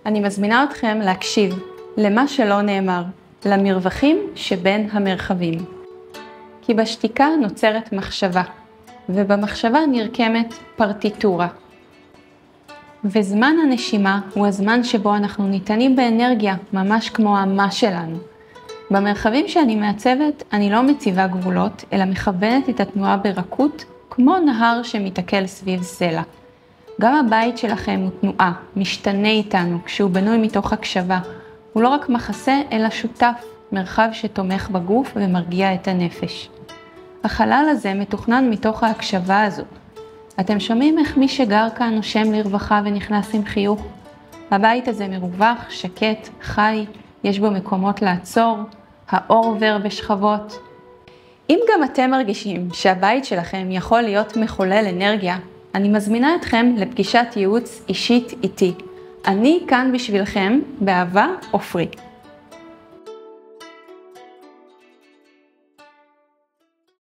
אני מזמינה אתכם להקשיב למה שלא נאמר, למרווחים שבין המרחבים. כי בשתיקה נוצרת מחשבה, ובמחשבה נרקמת פרטיטורה. וזמן הנשימה הוא הזמן שבו אנחנו ניתנים באנרגיה, ממש כמו המה שלנו. במרחבים שאני מעצבת, אני לא מציבה גבולות, אלא מכוונת את התנועה ברכות, כמו נהר שמתעכל סביב סלע. גם הבית שלכם הוא תנועה, משתנה איתנו כשהוא בנוי מתוך הקשבה. הוא לא רק מחסה, אלא שותף, מרחב שתומך בגוף ומרגיע את הנפש. החלל הזה מתוכנן מתוך ההקשבה הזו. אתם שומעים איך מי שגר כאן נושם לרווחה ונכנס עם חיוך? הבית הזה מרווח, שקט, חי, יש בו מקומות לעצור, האור עובר בשכבות. אם גם אתם מרגישים שהבית שלכם יכול להיות מחולל אנרגיה, אני מזמינה אתכם לפגישת ייעוץ אישית איתי. אני כאן בשבילכם, באהבה עופרי.